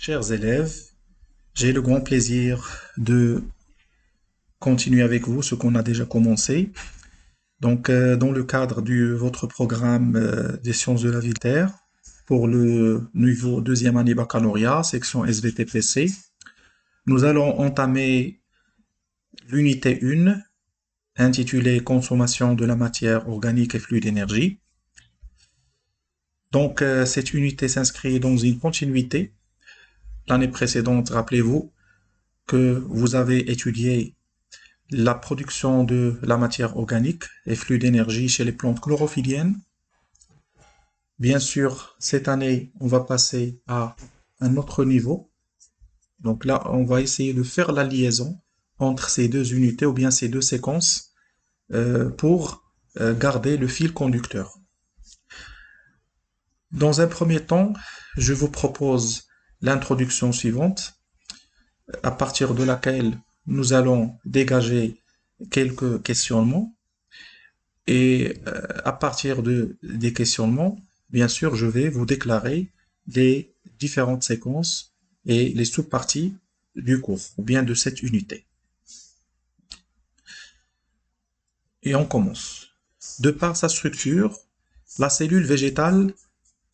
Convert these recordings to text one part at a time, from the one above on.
Chers élèves, j'ai le grand plaisir de continuer avec vous ce qu'on a déjà commencé. Donc, dans le cadre de votre programme des sciences de la vie de terre, pour le niveau deuxième année baccalauréat, section SVT-PC, nous allons entamer l'unité 1, intitulée Consommation de la matière organique et flux d'énergie. Donc, cette unité s'inscrit dans une continuité. L'année précédente, rappelez-vous que vous avez étudié la production de la matière organique et flux d'énergie chez les plantes chlorophylliennes. Bien sûr, cette année, on va passer à un autre niveau. Donc là, on va essayer de faire la liaison entre ces deux unités ou bien ces deux séquences pour garder le fil conducteur. Dans un premier temps, je vous propose l'introduction suivante, à partir de laquelle nous allons dégager quelques questionnements. Et à partir des questionnements, bien sûr, je vais vous déclarer les différentes séquences et les sous-parties du cours, ou bien de cette unité. Et on commence. De par sa structure, la cellule végétale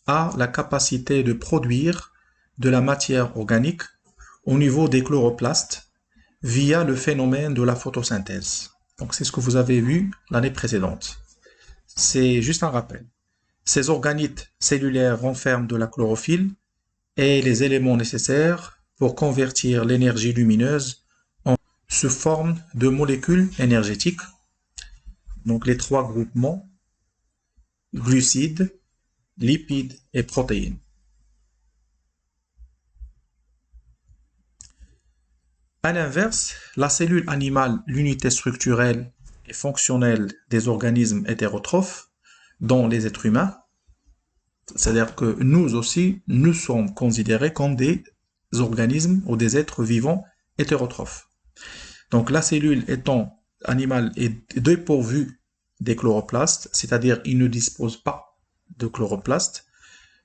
a la capacité de produire de la matière organique au niveau des chloroplastes via le phénomène de la photosynthèse. Donc c'est ce que vous avez vu l'année précédente. C'est juste un rappel. Ces organites cellulaires renferment de la chlorophylle et les éléments nécessaires pour convertir l'énergie lumineuse en sous forme de molécules énergétiques. Donc les trois groupements, glucides, lipides et protéines. À l'inverse, la cellule animale, l'unité structurelle et fonctionnelle des organismes hétérotrophes, dont les êtres humains, c'est-à-dire que nous aussi, nous sommes considérés comme des organismes ou des êtres vivants hétérotrophes. Donc la cellule étant animale est dépourvue des chloroplastes, c'est-à-dire il ne dispose pas de chloroplastes,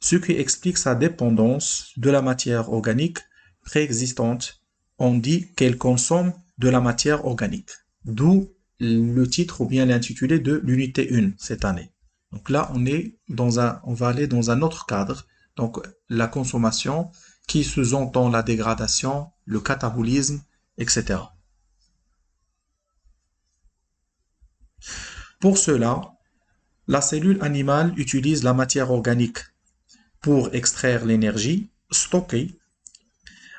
ce qui explique sa dépendance de la matière organique préexistante. On dit qu'elle consomme de la matière organique. D'où le titre ou bien l'intitulé de l'unité 1 cette année. Donc là, on va aller dans un autre cadre. Donc la consommation qui sous-entend la dégradation, le catabolisme, etc. Pour cela, la cellule animale utilise la matière organique pour extraire l'énergie stockée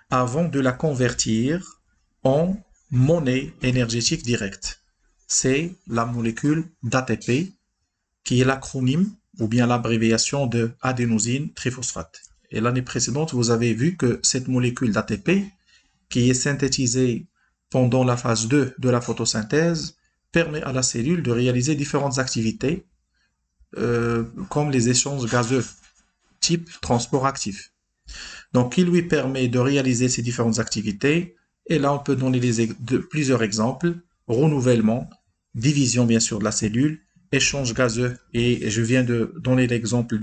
avant de la convertir en monnaie énergétique directe. C'est la molécule d'ATP qui est l'acronyme ou bien l'abréviation de adénosine triphosphate. Et l'année précédente, vous avez vu que cette molécule d'ATP, qui est synthétisée pendant la phase 2 de la photosynthèse, permet à la cellule de réaliser différentes activités comme les échanges gazeux, type transport actif. Donc, il lui permet de réaliser ces différentes activités. Et là, on peut donner plusieurs exemples. Renouvellement, division bien sûr de la cellule, échange gazeux. Et je viens de donner l'exemple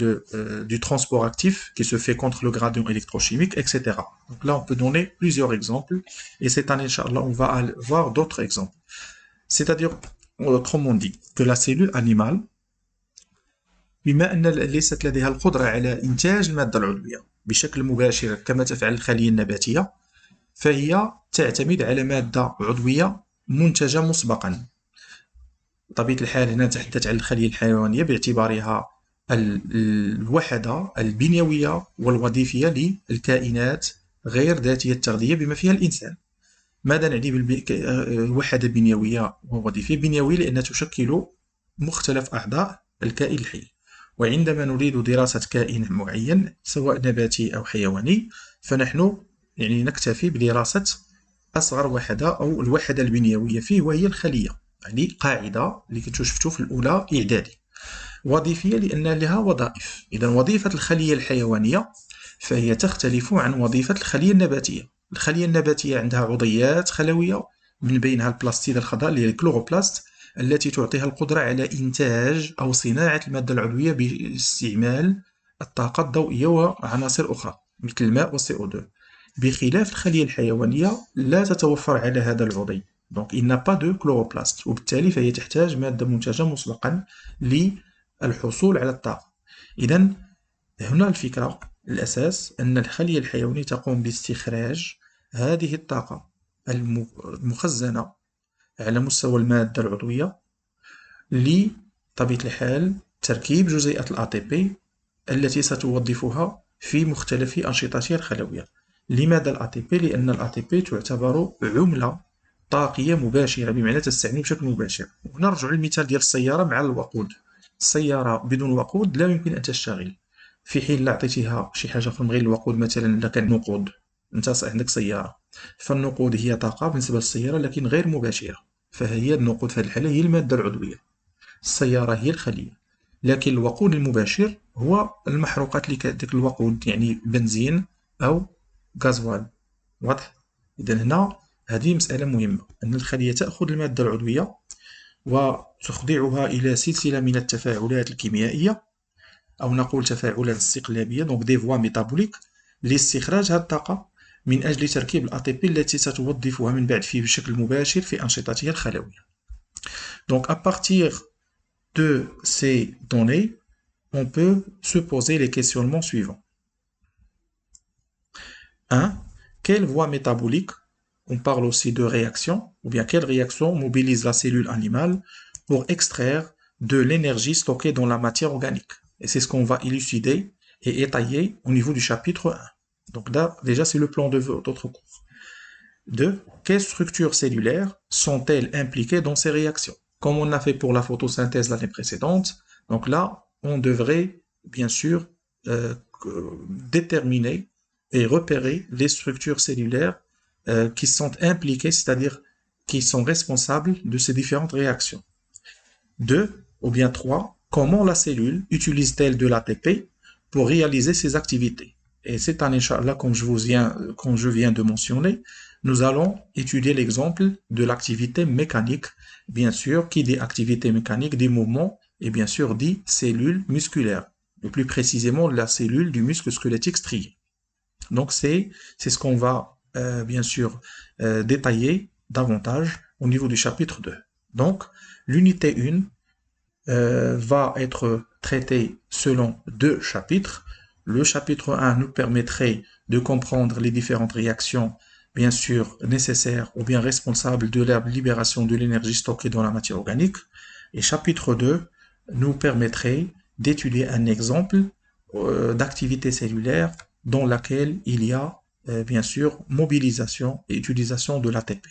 du transport actif qui se fait contre le gradient électrochimique, etc. Donc là, on peut donner plusieurs exemples. Et cette année, Inch'Allah, on va voir d'autres exemples. C'est-à-dire, autrement dit, que la cellule animale, بما أن ليست لديها القدرة على إنتاج المادة العضوية بشكل مباشر كما تفعل الخلية النباتية، فهي تعتمد على مادة عضوية منتجة مسبقا. بطبيعة الحال هنا نتحدث عن الخلية الحيوانية باعتبارها الوحدة البنيوية والوظيفية للكائنات غير ذاتية التغذية بما فيها الإنسان. ماذا نعني بالوحدة بنيوية ووظيفية؟ بنيوية لأنها تشكل مختلف أعضاء الكائن الحي. وعندما نريد دراسة كائن معين سواء نباتي أو حيواني فنحن نكتفي بدراسة أصغر وحدة أو الوحدة البنيوية فيه وهي الخلية، يعني قاعدة اللي كنتو شفتو في الأولى إعدادي. وظيفية لأن لها وظائف. إذا وظيفة الخلية الحيوانية فهي تختلف عن وظيفة الخلية النباتية. الخلية النباتية عندها عضيات خلوية من بينها البلاستيد الخضراء اللي هي الكلوروبلاست التي تعطيها القدرة على إنتاج أو صناعة المادة العضوية باستعمال الطاقة الضوئية وعناصر أخرى مثل الماء والCO2. بخلاف الخلية الحيوانية لا تتوفر على هذا العضي. دونك il n'a pas de chloroplast وبالتالي فهي تحتاج مادة منتجة مسبقا للحصول على الطاقة. إذا هنا الفكرة الأساس أن الخلية الحيوانية تقوم باستخراج هذه الطاقة المخزنة على مستوى المادة العضوية لطبيعة الحال تركيب جزيئات ال ATP التي ستوظفها في مختلف أنشطتها الخلوية. لماذا ال ATP؟ لأن ال ATP تعتبر عملة طاقية مباشرة، بمعنى تستعمل بشكل مباشر. ونرجع للمثال ديال السيارة مع الوقود. السيارة بدون وقود لا يمكن أن تشتغل، في حين لا عطيتيها شي حاجة أخرى من غير الوقود، مثلا إذا كان نقود، أنت عندك سيارة، فالنقود هي طاقة بالنسبة للسيارة لكن غير مباشرة، فهي النقود في هذه الحالة هي المادة العضوية، السيارة هي الخلية. لكن الوقود المباشر هو المحروقات اللي كديك الوقود، يعني بنزين أو غازوال. واضح؟ إذا هنا هذه مسألة مهمة، أن الخلية تأخذ المادة العضوية وتخضعها إلى سلسلة من التفاعلات الكيميائية، أو نقول تفاعلات استقلابية، دونك دي فوا ميتابوليك، لاستخراج هذه الطاقة من أجل تركيب ال ATP التي ستوظفها من بعد بشكل مباشر في أنشطتها الخلوية. Donc à partir de ces données, on peut se poser les questionnements suivants. 1. Quelle voie métabolique, on parle aussi de réaction, ou bien quelle réaction mobilise la cellule animale pour extraire de l'énergie stockée dans la matière organique? Et c'est ce qu'on va élucider et étayer au niveau du chapitre 1. Donc là, déjà, c'est le plan de votre cours. 2. Quelles structures cellulaires sont-elles impliquées dans ces réactions? Comme on a fait pour la photosynthèse l'année précédente, donc là, on devrait bien sûr déterminer et repérer les structures cellulaires qui sont impliquées, c'est-à-dire qui sont responsables de ces différentes réactions. 2. Ou bien 3. Comment la cellule utilise-t-elle de l'ATP pour réaliser ses activités? Et cette année, Inch'Allah, comme je viens de mentionner, nous allons étudier l'exemple de l'activité mécanique, bien sûr, qui dit activité mécanique, dit mouvement, et bien sûr dit cellule musculaire, et plus précisément la cellule du muscle squelettique strié. Donc c'est ce qu'on va bien sûr détailler davantage au niveau du chapitre 2. Donc l'unité 1 va être traitée selon 2 chapitres. Le chapitre 1 nous permettrait de comprendre les différentes réactions bien sûr nécessaires ou bien responsables de la libération de l'énergie stockée dans la matière organique. Et chapitre 2 nous permettrait d'étudier un exemple d'activité cellulaire dans laquelle il y a bien sûr mobilisation et utilisation de l'ATP.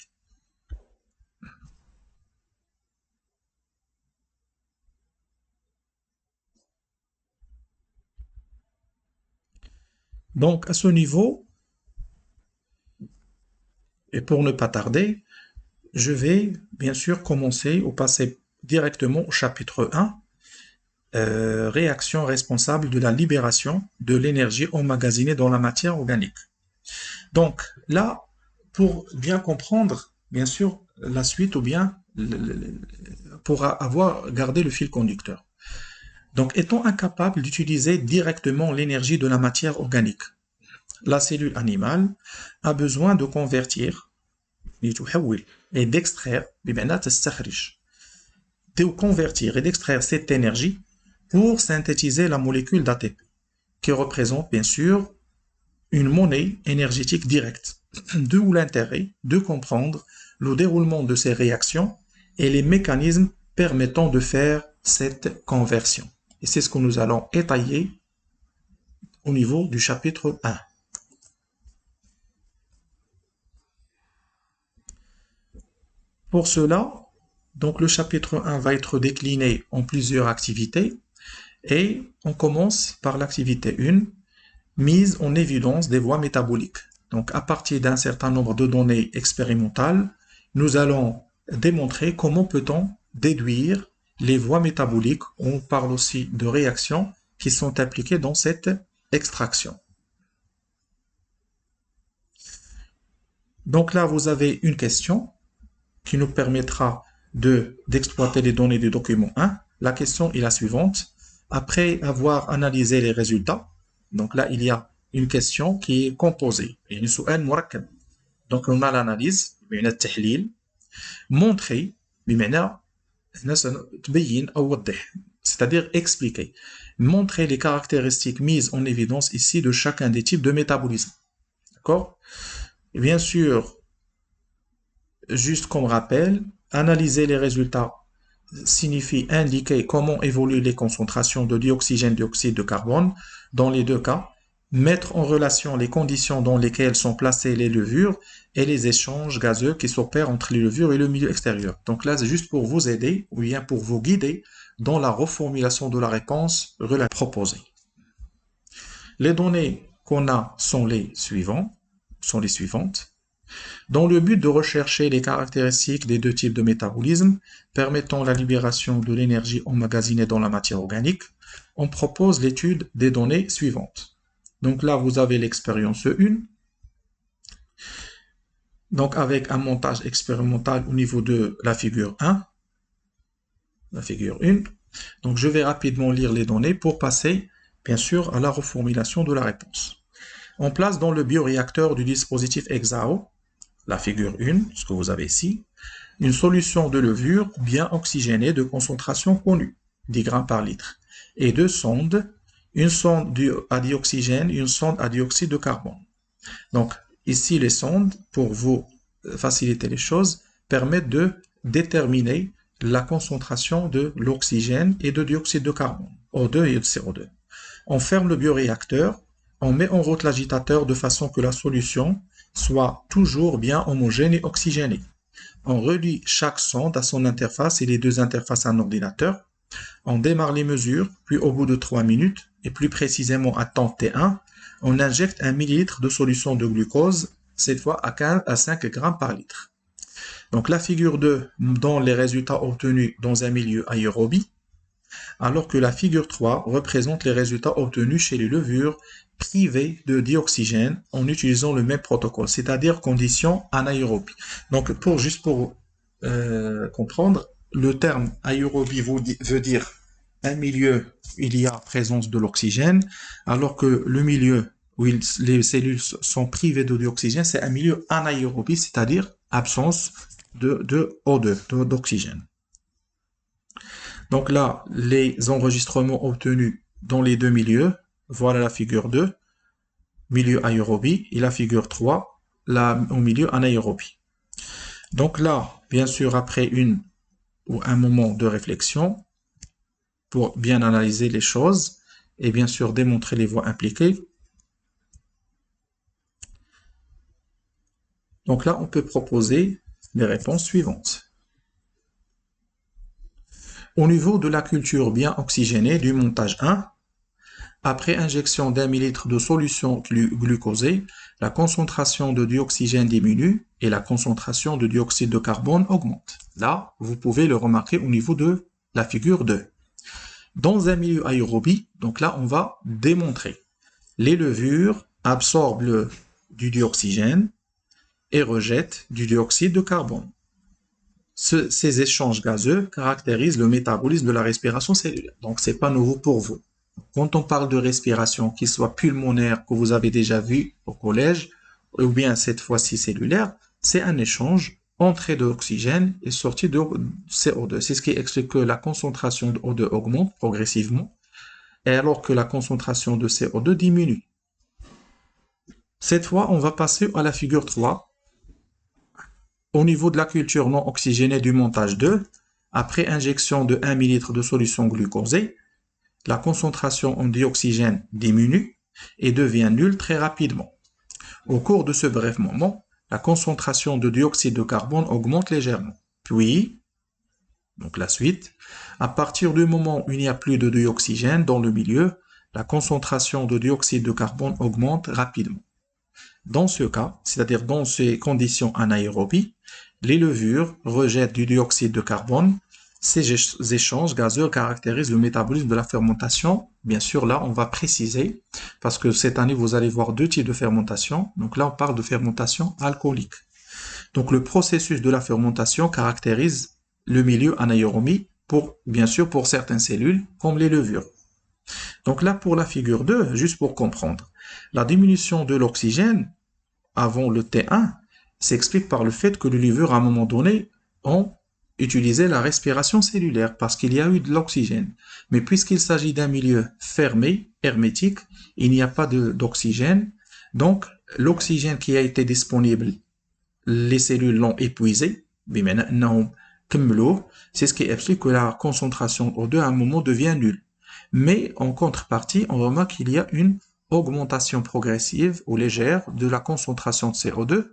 Donc à ce niveau, et pour ne pas tarder, je vais bien sûr commencer ou passer directement au chapitre 1, réaction responsable de la libération de l'énergie emmagasinée dans la matière organique. Donc là, pour bien comprendre, bien sûr, la suite ou bien pour avoir gardé le fil conducteur. Donc étant incapable d'utiliser directement l'énergie de la matière organique, la cellule animale a besoin de convertir et d'extraire, de convertir et d'extraire cette énergie pour synthétiser la molécule d'ATP, qui représente bien sûr une monnaie énergétique directe. D'où l'intérêt de comprendre le déroulement de ces réactions et les mécanismes permettant de faire cette conversion. Et c'est ce que nous allons étayer au niveau du chapitre 1. Pour cela, donc le chapitre 1 va être décliné en plusieurs activités et on commence par l'activité 1, mise en évidence des voies métaboliques. Donc à partir d'un certain nombre de données expérimentales, nous allons démontrer comment peut-on déduire les voies métaboliques. On parle aussi de réactions qui sont impliquées dans cette extraction. Donc là, vous avez une question qui nous permettra d'exploiter les données du document 1. La question est la suivante. Après avoir analysé les résultats, donc là, il y a une question qui est composée. يعني سؤال مركب. Donc on a l'analyse, بمعنى التحليل. Montrer, بمعنى هنا تبين أو وضح. C'est-à-dire expliquer. Montrer les caractéristiques mises en évidence ici de chacun des types de métabolisme. D'accord? Et bien sûr, juste comme rappel, analyser les résultats signifie indiquer comment évoluent les concentrations de dioxygène et dioxyde de carbone dans les deux cas, mettre en relation les conditions dans lesquelles sont placées les levures et les échanges gazeux qui s'opèrent entre les levures et le milieu extérieur. Donc là, c'est juste pour vous aider ou bien pour vous guider dans la reformulation de la réponse proposée. Les données qu'on a sont les suivantes. Dans le but de rechercher les caractéristiques des deux types de métabolisme permettant la libération de l'énergie emmagasinée dans la matière organique, on propose l'étude des données suivantes. Donc là, vous avez l'expérience 1. Donc avec un montage expérimental au niveau de la figure 1. La figure 1. Donc je vais rapidement lire les données pour passer, bien sûr, à la reformulation de la réponse. On place dans le bioréacteur du dispositif Exao, la figure 1, ce que vous avez ici, une solution de levure bien oxygénée de concentration connue, 10 grammes par litre, et deux sondes, une sonde à dioxygène et une sonde à dioxyde de carbone. Donc, ici, les sondes, pour vous faciliter les choses, permettent de déterminer la concentration de l'oxygène et de dioxyde de carbone, O2 et de CO2. On ferme le bioréacteur, on met en route l'agitateur de façon que la solution soit toujours bien homogène et oxygénée. On relie chaque sonde à son interface et les deux interfaces à un ordinateur. On démarre les mesures, puis au bout de 3 minutes, et plus précisément à temps T1, on injecte 1 millilitre de solution de glucose, cette fois à 5 grammes par litre. Donc la figure 2 donne les résultats obtenus dans un milieu aérobie, alors que la figure 3 représente les résultats obtenus chez les levures privées de dioxygène en utilisant le même protocole, c'est-à-dire conditions anaérobie. Donc juste pour comprendre, le terme aérobie veut dire un milieu où il y a présence de l'oxygène, alors que le milieu où les cellules sont privées de dioxygène, c'est un milieu anaérobie, c'est-à-dire absence de O2, d'oxygène. Donc là, les enregistrements obtenus dans les deux milieux, voilà la figure 2, milieu aérobie, et la figure 3, là, au milieu anaérobie. Donc là, bien sûr, après un moment de réflexion, pour bien analyser les choses, et bien sûr démontrer les voies impliquées. Donc là, on peut proposer les réponses suivantes. Au niveau de la culture bien oxygénée du montage 1, après injection d'1 millilitre de solution glucosée, la concentration de dioxygène diminue et la concentration de dioxyde de carbone augmente. Là, vous pouvez le remarquer au niveau de la figure 2. Dans un milieu aérobie, donc là, on va démontrer. Les levures absorbent du dioxygène et rejettent du dioxyde de carbone. Ces échanges gazeux caractérisent le métabolisme de la respiration cellulaire. Donc, ce n'est pas nouveau pour vous. Quand on parle de respiration, qu'il soit pulmonaire, que vous avez déjà vu au collège, ou bien cette fois-ci cellulaire, c'est un échange entrée d'oxygène et sortie de CO2. C'est ce qui explique que la concentration de O2 augmente progressivement, et alors que la concentration de CO2 diminue. Cette fois, on va passer à la figure 3. Au niveau de la culture non oxygénée du montage 2, après injection de 1 millilitre de solution glucosée, la concentration en dioxygène diminue et devient nulle très rapidement. Au cours de ce bref moment, la concentration de dioxyde de carbone augmente légèrement. Puis, donc la suite, à partir du moment où il n'y a plus de dioxygène dans le milieu, la concentration de dioxyde de carbone augmente rapidement. Dans ce cas, c'est-à-dire dans ces conditions anaérobies, les levures rejettent du dioxyde de carbone. Ces échanges gazeux caractérisent le métabolisme de la fermentation. Bien sûr, là, on va préciser, parce que cette année, vous allez voir deux types de fermentation. Donc là, on parle de fermentation alcoolique. Donc le processus de la fermentation caractérise le milieu anaérobie, bien sûr pour certaines cellules, comme les levures. Donc là, pour la figure 2, juste pour comprendre, la diminution de l'oxygène avant le T1 s'explique par le fait que les levures, à un moment donné, ont utilisé la respiration cellulaire parce qu'il y a eu de l'oxygène. Mais puisqu'il s'agit d'un milieu fermé, hermétique, il n'y a pas d'oxygène. Donc, l'oxygène qui a été disponible, les cellules l'ont épuisé. C'est ce qui explique que la concentration O2 à un moment devient nulle. Mais en contrepartie, on remarque qu'il y a une augmentation progressive ou légère de la concentration de CO2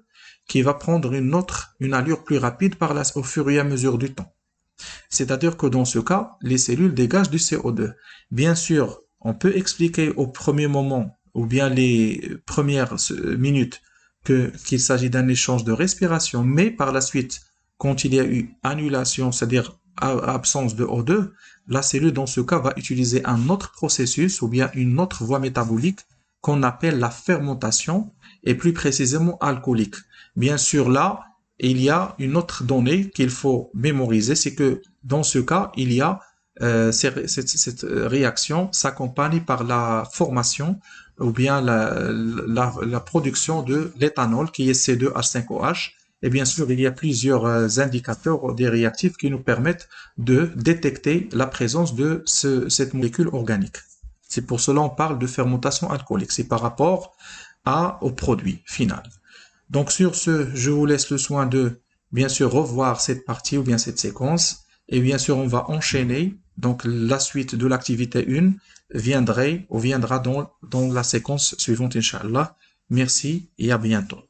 qui va prendre une allure plus rapide au fur et à mesure du temps. C'est-à-dire que dans ce cas, les cellules dégagent du CO2. Bien sûr, on peut expliquer au premier moment ou bien les premières minutes qu'il s'agit d'un échange de respiration, mais par la suite, quand il y a eu annulation, c'est-à-dire absence de O2, la cellule dans ce cas va utiliser un autre processus ou bien une autre voie métabolique qu'on appelle la fermentation et plus précisément alcoolique. Bien sûr, là, il y a une autre donnée qu'il faut mémoriser, c'est que dans ce cas, il y a cette réaction s'accompagne par la formation ou bien la production de l'éthanol qui est C2H5OH. Et bien sûr, il y a plusieurs indicateurs des réactifs qui nous permettent de détecter la présence de cette molécule organique. C'est pour cela qu'on parle de fermentation alcoolique. C'est par rapport au produit final. Donc sur ce, je vous laisse le soin de bien sûr revoir cette partie ou bien cette séquence. Et bien sûr, on va enchaîner. Donc la suite de l'activité 1 viendra dans la séquence suivante, Inch'Allah. Merci et à bientôt.